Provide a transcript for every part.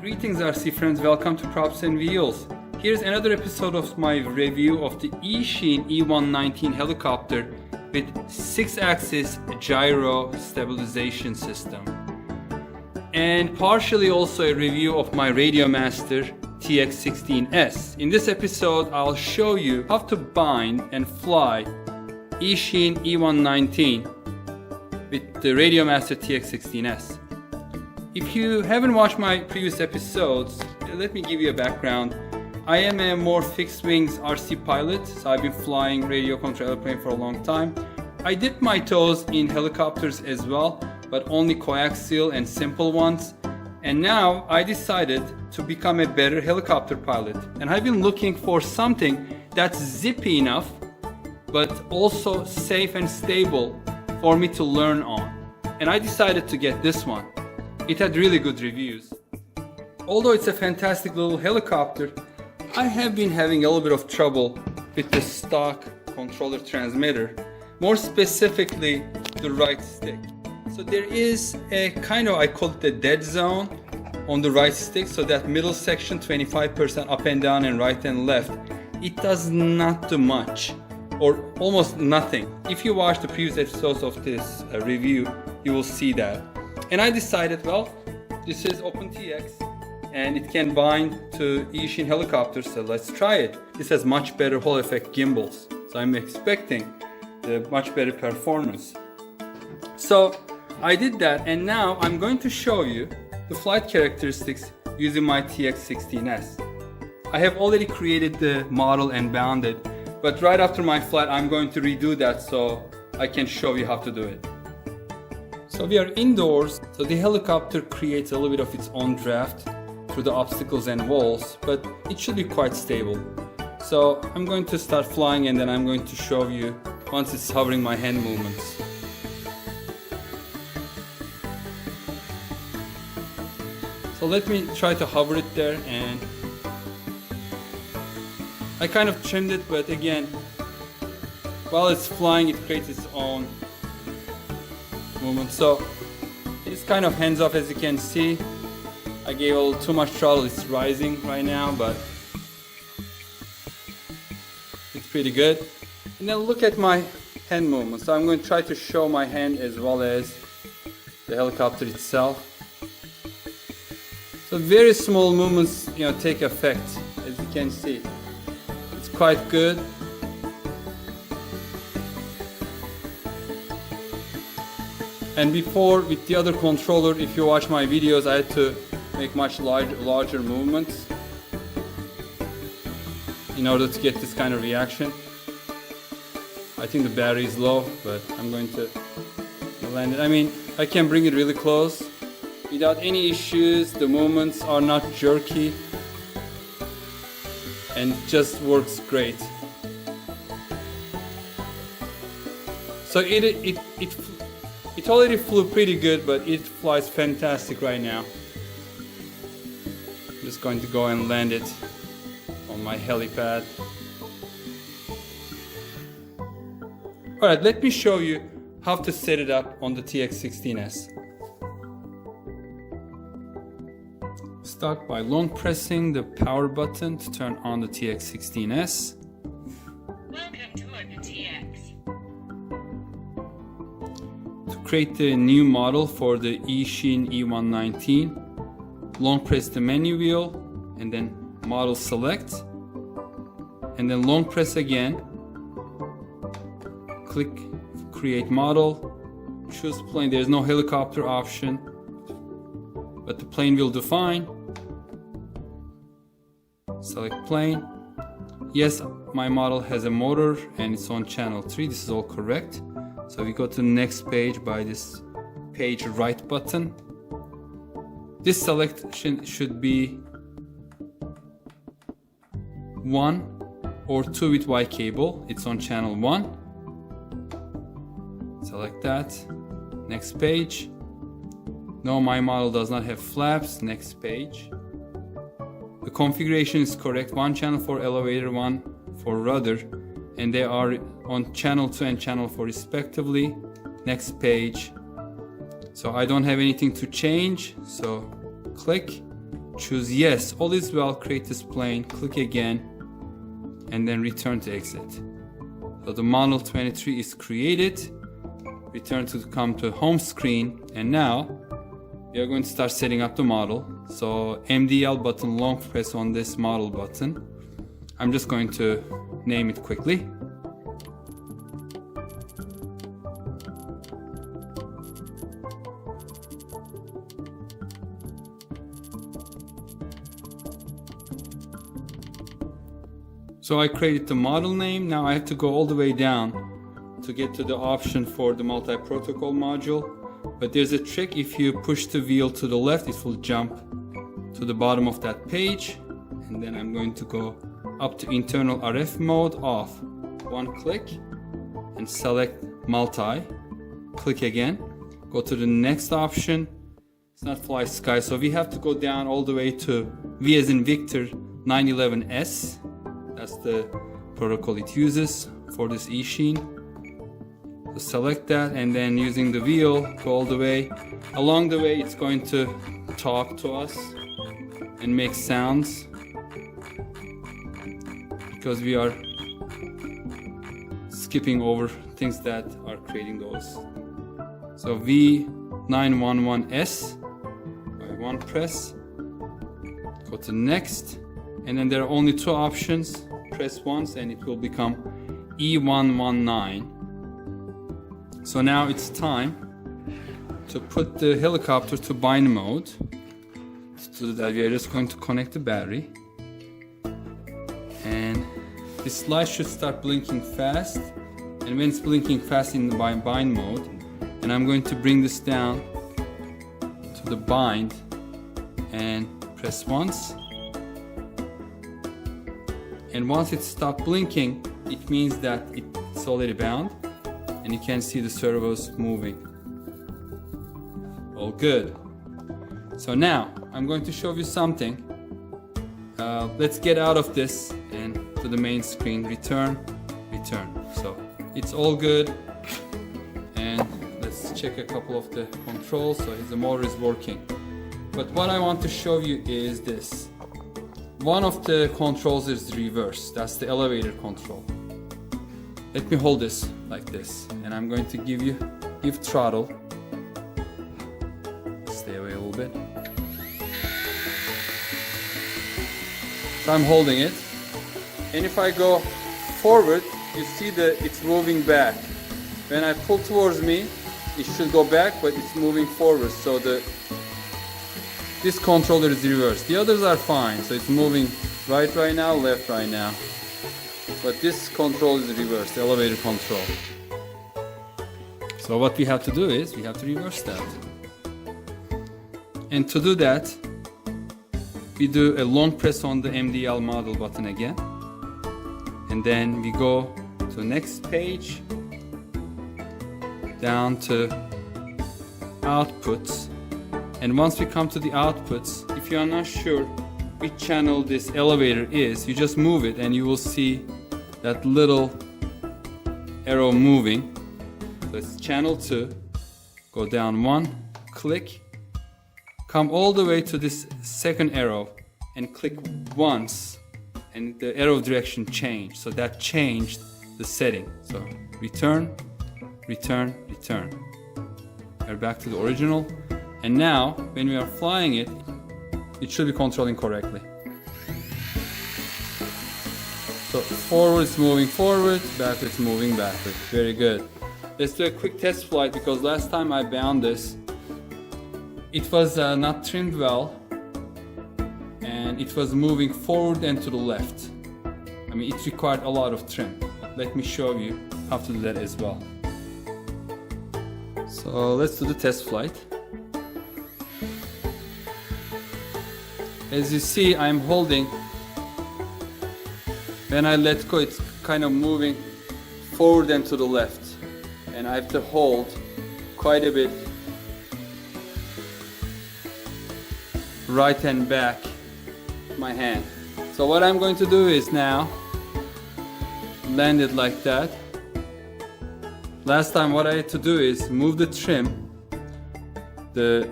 Greetings RC friends, welcome to Props and Wheels. Here's another episode of my review of the Eachine E119 helicopter with 6-axis gyro stabilization system. And partially also a review of my RadioMaster TX16S. In this episode I'll show you how to bind and fly Eachine E119 with the RadioMaster TX16S. If you haven't watched my previous episodes, let me give you a background. I am a more fixed wings RC pilot, so I've been flying radio control airplane for a long time. I dipped my toes in helicopters as well, but only coaxial and simple ones. And now I decided to become a better helicopter pilot. And I've been looking for something that's zippy enough, but also safe and stable for me to learn on. And I decided to get this one. It had really good reviews. Although it's a fantastic little helicopter, I have been having a little bit of trouble with the stock controller transmitter, more specifically the right stick. So there is a kind of, I call it the dead zone on the right stick, so that middle section, 25% up and down and right and left, it does not do much or almost nothing. If you watch the previous episodes of this review, you will see that. And I decided, well, this is OpenTX and it can bind to Eachine helicopters, so let's try it. This has much better Hall effect gimbals, so I'm expecting the much better performance. So I did that, and now I'm going to show you the flight characteristics using my TX16S. I have already created the model and bound it, but right after my flight I'm going to redo that so I can show you how to do it. So we are indoors, so the helicopter creates a little bit of its own draft through the obstacles and walls, but it should be quite stable. So I'm going to start flying and then I'm going to show you once it's hovering my hand movements. So let me try to hover it there, and I kind of trimmed it, but again, while it's flying it creates its own movement. So it's kind of hands off, as you can see. I gave a little too much throttle, it's rising right now, but it's pretty good. And then look at my hand movement. So I'm going to try to show my hand as well as the helicopter itself. So very small movements, take effect, as you can see. It's quite good. And before, with the other controller, if you watch my videos, I had to make much larger movements in order to get this kind of reaction. I think the battery is low, but I'm going to land it. I mean, I can bring it really close without any issues. The movements are not jerky and it just works great. So it already flew pretty good, but it flies fantastic right now. I'm just going to go and land it on my helipad. Alright, let me show you how to set it up on the TX16S. Start by long pressing the power button to turn on the TX16S. Welcome to OpenTX. Create the new model for the Eachine E119. Long press the menu wheel and then model select, and then long press again. Click create model, choose plane. There's no helicopter option, but the plane will do fine. Select plane. Yes, my model has a motor and it's on channel 3. This is all correct. So we go to the next page by this page right button. This selection should be 1 or 2 with Y cable. It's on channel 1. Select that. Next page. No, my model does not have flaps. Next page. The configuration is correct. 1 channel for elevator, 1 for rudder, and they are on channel 2 and channel 4 respectively. Next page. So I don't have anything to change, so click, choose yes, all is well, create this plane, click again, and then return to exit. So the model 23 is created. Return to come to home screen, and now we are going to start setting up the model. So MDL button, long press on this model button. I'm just going to name it quickly. So I created the model name. Now I have to go all the way down to get to the option for the multi-protocol module. But there's a trick: if you push the wheel to the left, it will jump to the bottom of that page. And then I'm going to go up to internal RF mode off. One click and select multi. Click again. Go to the next option. It's not fly sky, so we have to go down all the way to V as in Victor 911S. That's the protocol it uses for this Eachine. So select that, and then using the wheel, go all the way. Along the way, it's going to talk to us and make sounds, because we are skipping over things that are creating those. So V911S, by one press, go to next, and then there are only two options. Press once and it will become E119. So now it's time to put the helicopter to bind mode. To do that, we are just going to connect the battery, and this light should start blinking fast. And when it's blinking fast in the bind mode, and I'm going to bring this down to the bind and press once. And once it stopped blinking, it means that it's already bound, and you can see the servos moving. All good. So now I'm going to show you something. Let's get out of this and to the main screen. Return. So it's all good. And let's check a couple of the controls. So the motor is working. But what I want to show you is this. One of the controls is reverse. That's the elevator control. Let me hold this like this, and I'm going to give throttle. Stay away a little bit. So I'm holding it, and if I go forward, you see that it's moving back. When I pull towards me, it should go back, but it's moving forward. So this controller is reversed. The others are fine, so it's moving right now, left right now. But this control is reversed, the elevator control. So what we have to do is, we have to reverse that. And to do that, we do a long press on the MDL model button again. And then we go to the next page, down to outputs. And once we come to the outputs, if you are not sure which channel this elevator is, you just move it and you will see that little arrow moving. So it's channel 2. Go down one, click, come all the way to this second arrow and click once, and the arrow direction changed. So that changed the setting. So return. We're back to the original. And now, when we are flying it, it should be controlling correctly. So forward is moving forward, backward is moving backward. Very good. Let's do a quick test flight, because last time I bound this, it was not trimmed well, and it was moving forward and to the left. I mean, it required a lot of trim. Let me show you how to do that as well. So let's do the test flight. As you see, I'm holding. When I let go, it's kind of moving forward and to the left. And I have to hold quite a bit right and back my hand. So what I'm going to do is now land it like that. Last time what I had to do is move the trim, the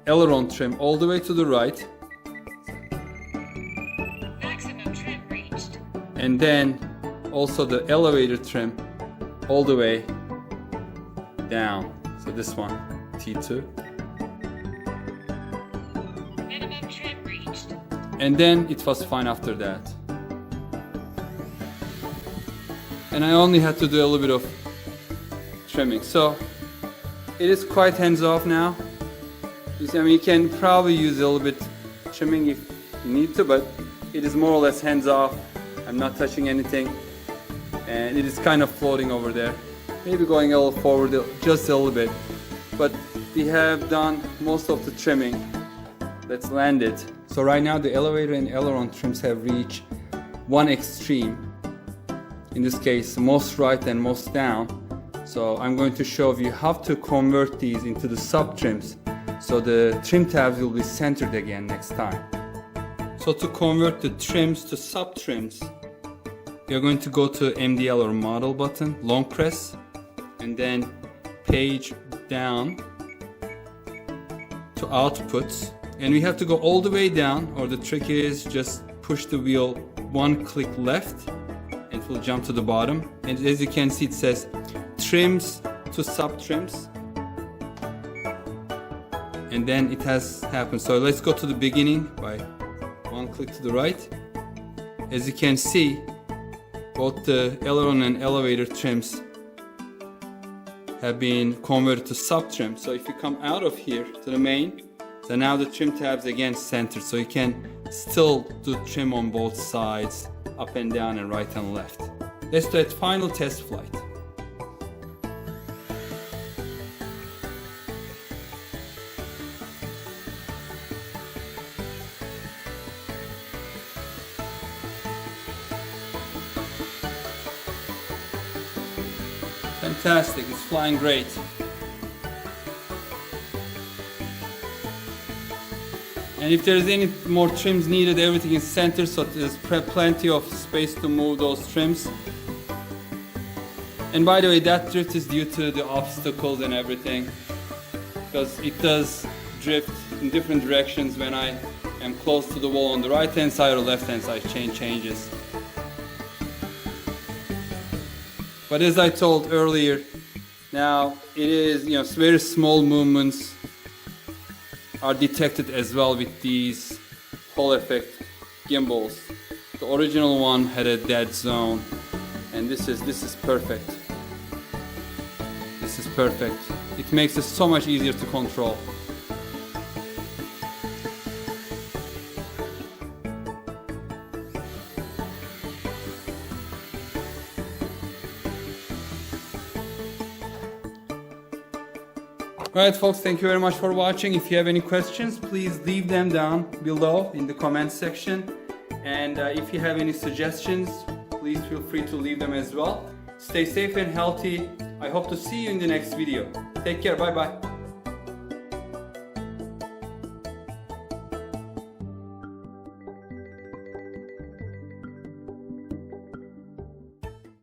aileron trim, all the way to the right, and then also the elevator trim all the way down. So this one, T2. Minimum trim reached. And then it was fine after that. And I only had to do a little bit of trimming. So it is quite hands-off now. You see, I mean, you can probably use a little bit trimming if you need to, but it is more or less hands-off. I'm not touching anything. And it is kind of floating over there. Maybe going a little forward just a little bit. But we have done most of the trimming. Let's land it. So right now the elevator and aileron trims have reached one extreme. In this case, most right and most down. So I'm going to show you how to convert these into the sub trims, so the trim tabs will be centered again next time. So to convert the trims to sub trims, you're going to go to MDL or model button, long press, and then page down to outputs. And we have to go all the way down, or the trick is just push the wheel one click left and it will jump to the bottom. And as you can see, it says trims to sub trims. And then it has happened. So let's go to the beginning by one click to the right. As you can see, both the aileron and elevator trims have been converted to sub trim. So if you come out of here to the main, so now the trim tabs again centered, so you can still do trim on both sides, up and down and right and left. Let's do a final test flight. Fantastic, it's flying great. And if there's any more trims needed, everything is centered, so there's plenty of space to move those trims. And by the way, that drift is due to the obstacles and everything, because it does drift in different directions when I am close to the wall on the right hand side or left hand side. Changes. But as I told earlier, now it is, very small movements are detected as well with these Hall effect gimbals. The original one had a dead zone, and this is perfect. This is perfect. It makes it so much easier to control. Alright folks, thank you very much for watching. If you have any questions, please leave them down below in the comments section. And if you have any suggestions, please feel free to leave them as well. Stay safe and healthy. I hope to see you in the next video. Take care, bye bye.